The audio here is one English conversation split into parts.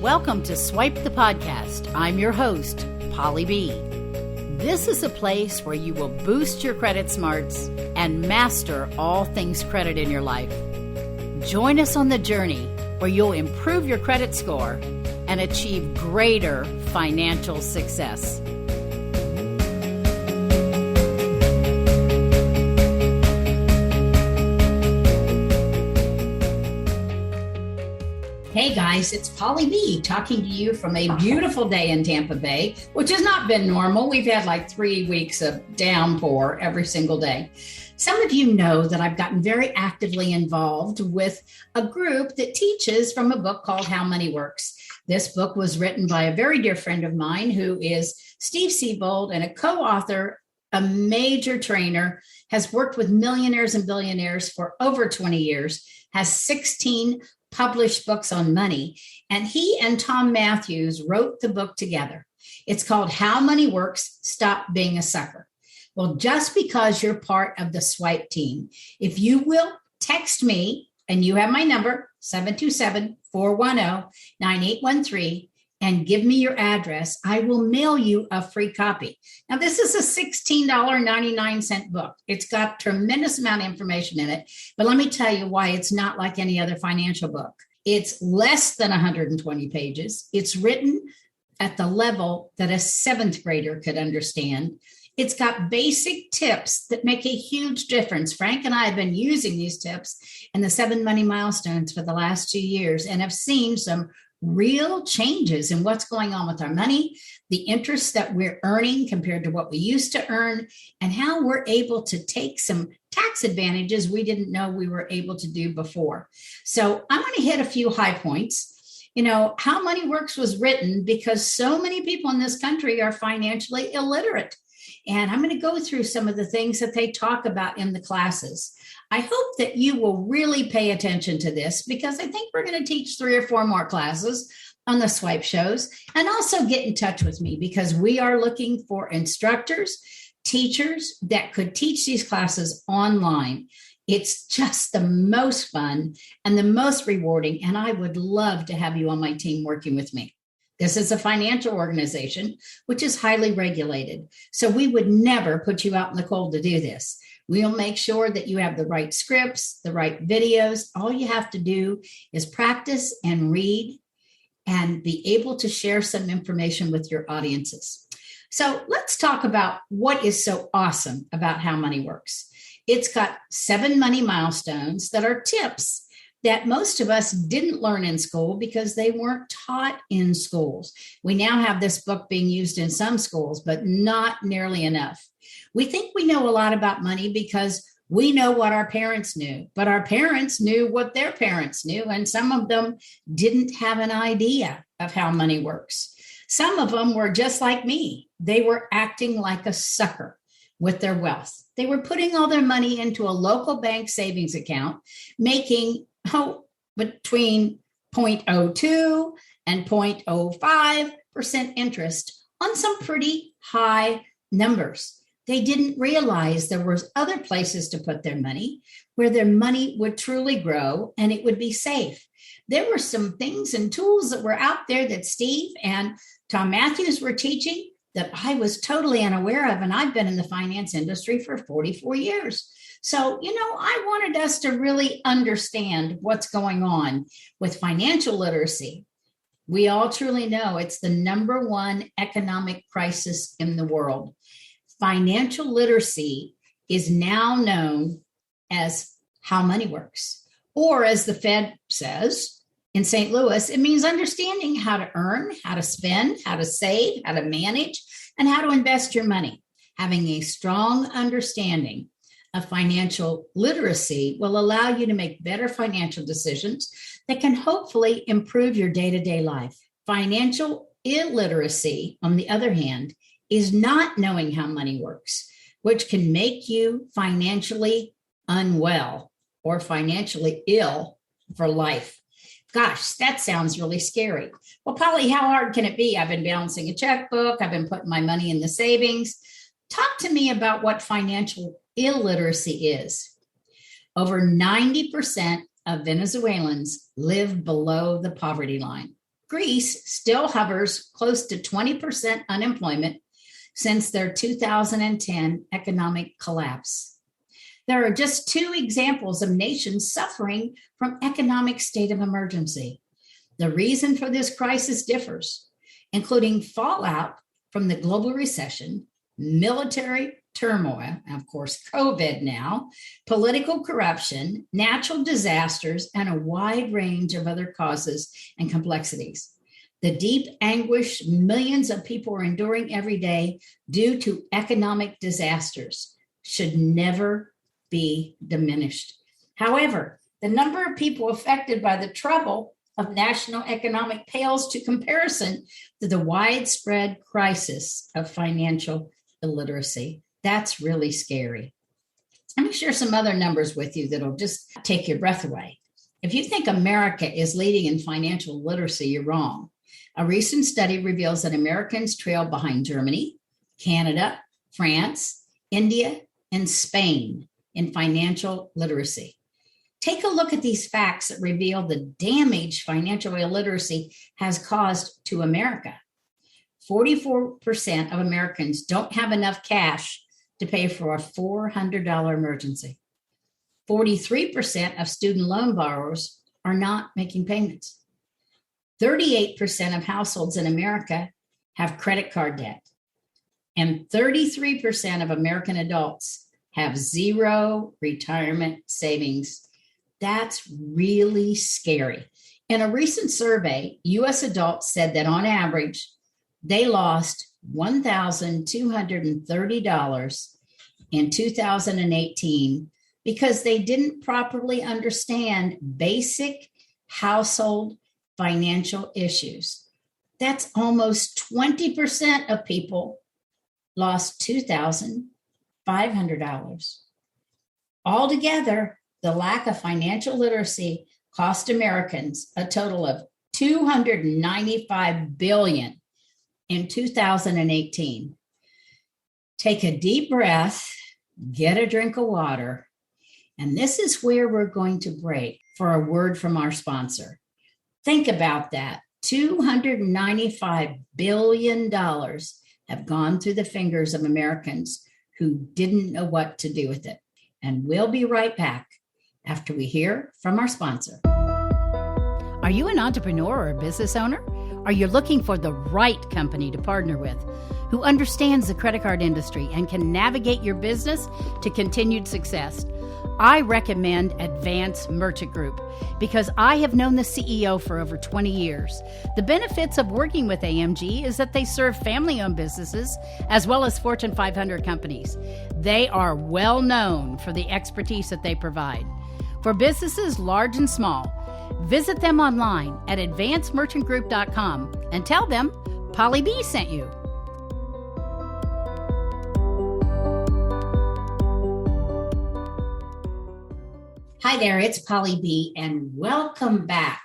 Welcome to Swipe the Podcast. I'm your host, Polly B. This is a place where you will boost your credit smarts and master all things credit in your life. Join us on the journey where you'll improve your credit score and achieve greater financial success. Hey guys, it's Polly B talking to you from a beautiful day in Tampa Bay, which has not been normal. We've had like 3 weeks of downpour every single day. Some of you know that I've gotten very actively involved with a group that teaches from a book called How Money Works. This book was written by a very dear friend of mine who is Steve Siebold and a co-author, a major trainer, has worked with millionaires and billionaires for over 20 years, has 16 published books on money, and he and Tom Matthews wrote the book together. It's called How Money Works, Stop Being a Sucker. Well, just because you're part of the Swipe team, if you will text me, and you have my number, 727-410-9813, and give me your address, I will mail you a free copy. Now, this is a $16.99 book. It's got tremendous amount of information in it, but let me tell you why it's not like any other financial book. It's less than 120 pages. It's written at the level that a seventh grader could understand. It's got basic tips that make a huge difference. Frank and I have been using these tips in the 7 Money Milestones for the last 2 years and have seen some real changes in what's going on with our money, the interest that we're earning compared to what we used to earn, and how we're able to take some tax advantages we didn't know we were able to do before. So I'm going to hit a few high points. You know, How Money Works was written because so many people in this country are financially illiterate. And I'm going to go through some of the things that they talk about in the classes. I hope that you will really pay attention to this because I think we're going to teach 3 or 4 more classes on the Swipe shows, and also get in touch with me because we are looking for instructors, teachers that could teach these classes online. It's just the most fun and the most rewarding, and I would love to have you on my team working with me. This is a financial organization, which is highly regulated. So we would never put you out in the cold to do this. We'll make sure that you have the right scripts, the right videos. All you have to do is practice and read and be able to share some information with your audiences. So let's talk about what is so awesome about How Money Works. It's got 7 money milestones that are tips that most of us didn't learn in school because they weren't taught in schools. We now have this book being used in some schools, but not nearly enough. We think we know a lot about money because we know what our parents knew, but our parents knew what their parents knew, and some of them didn't have an idea of how money works. Some of them were just like me. They were acting like a sucker with their wealth. They were putting all their money into a local bank savings account, making between 0.02 and 0.05% interest on some pretty high numbers. They didn't realize there was other places to put their money where their money would truly grow and it would be safe. There were some things and tools that were out there that Steve and Tom Matthews were teaching that I was totally unaware of, and I've been in the finance industry for 44 years. So, I wanted us to really understand what's going on with financial literacy. We all truly know it's the number one economic crisis in the world. Financial literacy is now known as How Money Works, or as the Fed says in St. Louis, it means understanding how to earn, how to spend, how to save, how to manage, and how to invest your money. Having a strong understanding of financial literacy will allow you to make better financial decisions that can hopefully improve your day-to-day life. Financial illiteracy, on the other hand, is not knowing how money works, which can make you financially unwell or financially ill for life. Gosh, that sounds really scary. Well, Polly, how hard can it be? I've been balancing a checkbook. I've been putting my money in the savings. Talk to me about what financial illiteracy is. Over 90% of Venezuelans live below the poverty line. Greece still hovers close to 20% unemployment since their 2010 economic collapse. There are just two examples of nations suffering from economic state of emergency. The reason for this crisis differs, including fallout from the global recession, military turmoil, and of course, COVID now, political corruption, natural disasters, and a wide range of other causes and complexities. The deep anguish millions of people are enduring every day due to economic disasters should never be diminished. However, the number of people affected by the trouble of national economic pales to comparison to the widespread crisis of financial illiteracy. That's really scary. Let me share some other numbers with you that'll just take your breath away. If you think America is leading in financial literacy, you're wrong. A recent study reveals that Americans trail behind Germany, Canada, France, India, and Spain in financial literacy. Take a look at these facts that reveal the damage financial illiteracy has caused to America. 44% of Americans don't have enough cash to pay for a $400 emergency. 43% of student loan borrowers are not making payments. 38% of households in America have credit card debt. And 33% of American adults have zero retirement savings. That's really scary. In a recent survey, U.S. adults said that on average, they lost $1,230 in 2018 because they didn't properly understand basic household financial issues. That's almost 20% of people lost $2,500. Altogether, the lack of financial literacy cost Americans a total of $295 billion in 2018. Take a deep breath, get a drink of water, and this is where we're going to break for a word from our sponsor. Think about that. $295 billion have gone through the fingers of Americans who didn't know what to do with it. And we'll be right back after we hear from our sponsor. Are you an entrepreneur or a business owner? Are you looking for the right company to partner with, who understands the credit card industry and can navigate your business to continued success? I recommend Advance Merchant Group because I have known the CEO for over 20 years. The benefits of working with AMG is that they serve family-owned businesses as well as Fortune 500 companies. They are well known for the expertise that they provide. For businesses large and small, visit them online at advancemerchantgroup.com and tell them Polly B sent you. Hi there, it's Polly B, and welcome back.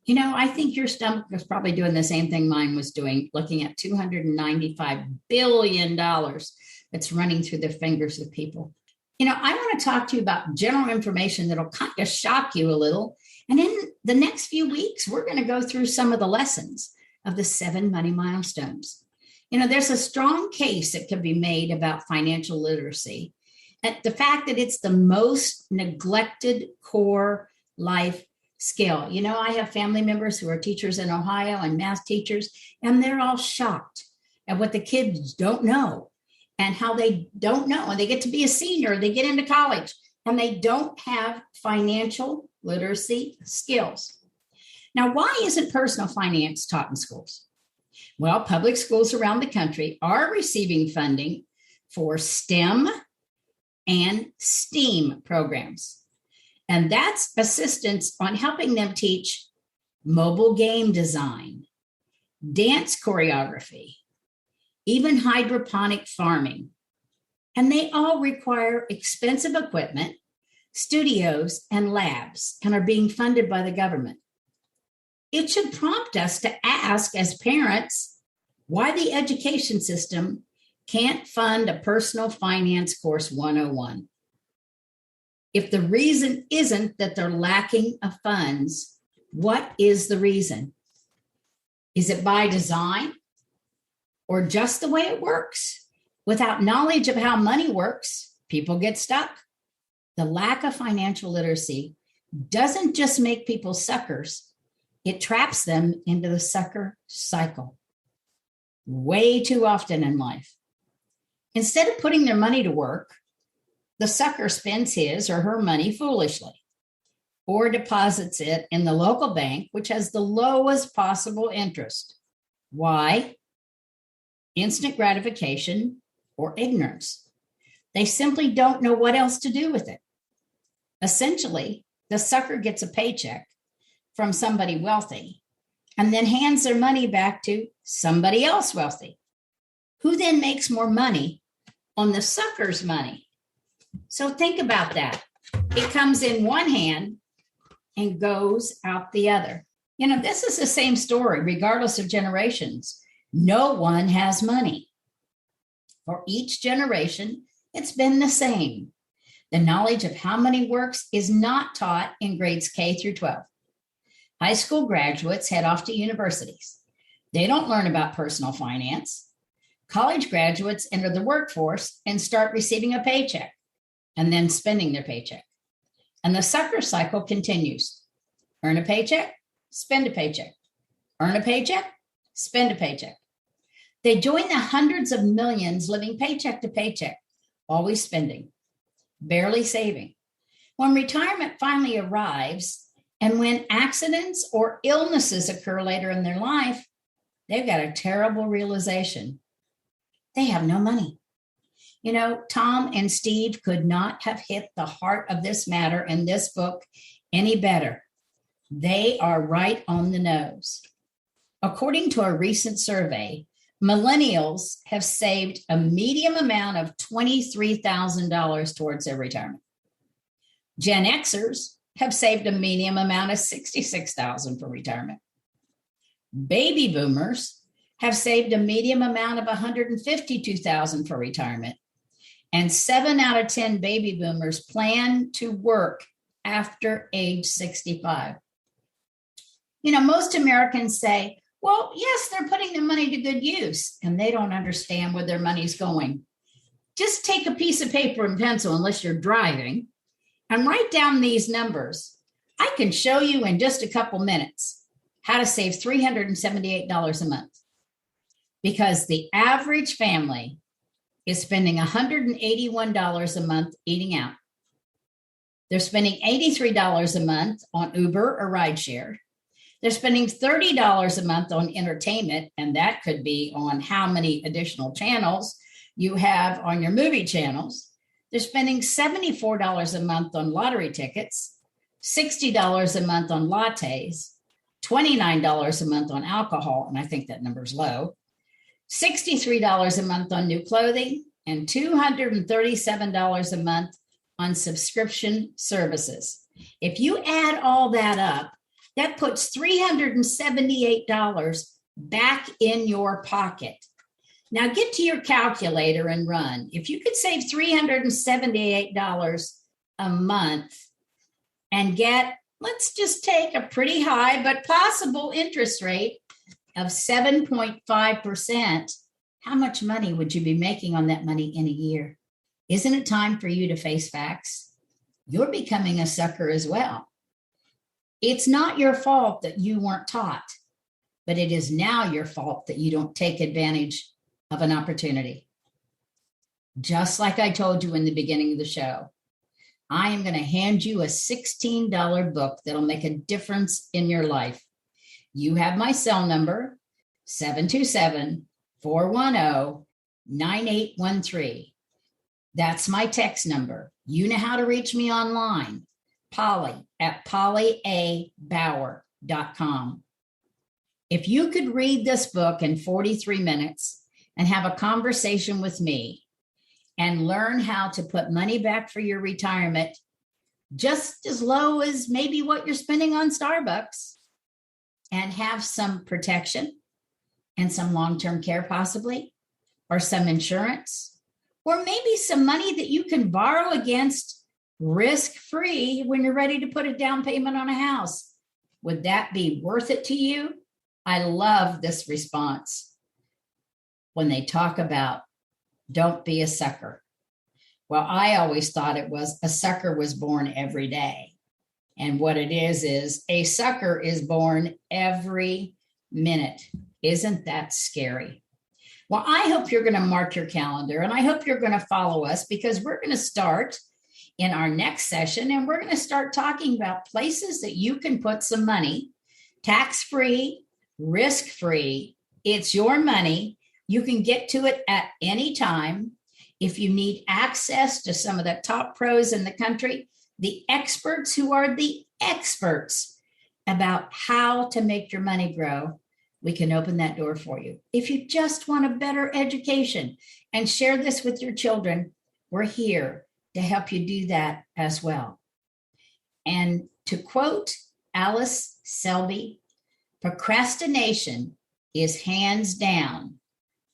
You know, I think your stomach was probably doing the same thing mine was doing, looking at $295 billion that's running through the fingers of people. You know, I want to talk to you about general information that'll kind of shock you a little. And in the next few weeks, we're going to go through some of the lessons of the 7 money milestones. You know, there's a strong case that can be made about financial literacy. And the fact that it's the most neglected core life skill. You know, I have family members who are teachers in Ohio and math teachers, and they're all shocked at what the kids don't know and how they don't know. And they get to be a senior, they get into college, and they don't have financial literacy skills. Now, why isn't personal finance taught in schools? Well, public schools around the country are receiving funding for STEM and STEAM programs. And that's assistance on helping them teach mobile game design, dance choreography, even hydroponic farming. And they all require expensive equipment, studios, and labs, and are being funded by the government. It should prompt us to ask as parents why the education system can't fund a personal finance course 101. If the reason isn't that they're lacking of funds, what is the reason? Is it by design or just the way it works? Without knowledge of how money works, people get stuck. The lack of financial literacy doesn't just make people suckers, it traps them into the sucker cycle way too often in life. Instead of putting their money to work, the sucker spends his or her money foolishly or deposits it in the local bank, which has the lowest possible interest. Why? Instant gratification or ignorance. They simply don't know what else to do with it. Essentially, the sucker gets a paycheck from somebody wealthy and then hands their money back to somebody else wealthy, who then makes more money on the sucker's money. So think about that. It comes in one hand and goes out the other. This is the same story, regardless of generations. No one has money. For each generation, it's been the same. The knowledge of how money works is not taught in grades K through 12. High school graduates head off to universities. They don't learn about personal finance. College graduates enter the workforce and start receiving a paycheck and then spending their paycheck. And the sucker cycle continues. Earn a paycheck, spend a paycheck. Earn a paycheck, spend a paycheck. They join the hundreds of millions living paycheck to paycheck, always spending, barely saving. When retirement finally arrives, and when accidents or illnesses occur later in their life, they've got a terrible realization. They have no money. Tom and Steve could not have hit the heart of this matter in this book any better. They are right on the nose. According to a recent survey, millennials have saved a median amount of $23,000 towards their retirement. Gen Xers have saved a median amount of $66,000 for retirement. Baby boomers have saved a median amount of $152,000 for retirement. And 7 out of 10 baby boomers plan to work after age 65. Most Americans say, well, yes, they're putting their money to good use, and they don't understand where their money's going. Just take a piece of paper and pencil, unless you're driving, and write down these numbers. I can show you in just a couple minutes how to save $378 a month, because the average family is spending $181 a month eating out. They're spending $83 a month on Uber or rideshare. They're spending $30 a month on entertainment, and that could be on how many additional channels you have on your movie channels. They're spending $74 a month on lottery tickets, $60 a month on lattes, $29 a month on alcohol, and I think that number's low, $63 a month on new clothing, and $237 a month on subscription services. If you add all that up, that puts $378 back in your pocket. Now get to your calculator and run. If you could save $378 a month and get, let's just take a pretty high but possible interest rate of 7.5%, how much money would you be making on that money in a year? Isn't it time for you to face facts? You're becoming a sucker as well. It's not your fault that you weren't taught, but it is now your fault that you don't take advantage of an opportunity. Just like I told you in the beginning of the show, I am going to hand you a $16 book that'll make a difference in your life. You have my cell number, 727-410-9813. That's my text number. You know how to reach me online, polly@pollyaBauer.com. If you could read this book in 43 minutes and have a conversation with me and learn how to put money back for your retirement, just as low as maybe what you're spending on Starbucks, and have some protection and some long-term care possibly, or some insurance, or maybe some money that you can borrow against risk-free when you're ready to put a down payment on a house. Would that be worth it to you? I love this response when they talk about don't be a sucker. Well, I always thought it was a sucker was born every day. And what it is a sucker is born every minute. Isn't that scary? Well, I hope you're going to mark your calendar, and I hope you're going to follow us, because we're going to start in our next session, and we're going to start talking about places that you can put some money, tax-free, risk-free. It's your money. You can get to it at any time. If you need access to some of the top pros in the country, the experts who are the experts about how to make your money grow, we can open that door for you. If you just want a better education and share this with your children, we're here to help you do that as well. And to quote Alice Selby, procrastination is hands down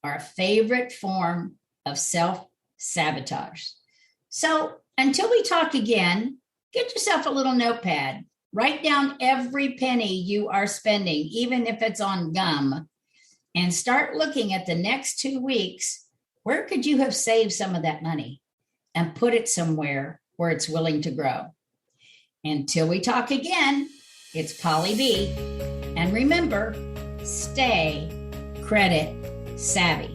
our favorite form of self-sabotage. So until we talk again, get yourself a little notepad. Write down every penny you are spending, even if it's on gum, and start looking at the next 2 weeks. Where could you have saved some of that money and put it somewhere where it's willing to grow? Until we talk again, it's Polly B. And remember, stay credit savvy.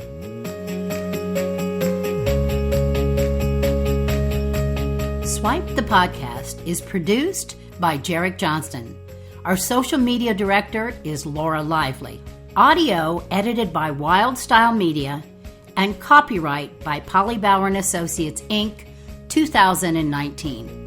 Swipe the Podcast is produced by Jarek Johnston. Our social media director is Laura Lively. Audio edited by Wild Style Media, and copyright by Polly Bauer & Associates, Inc., 2019.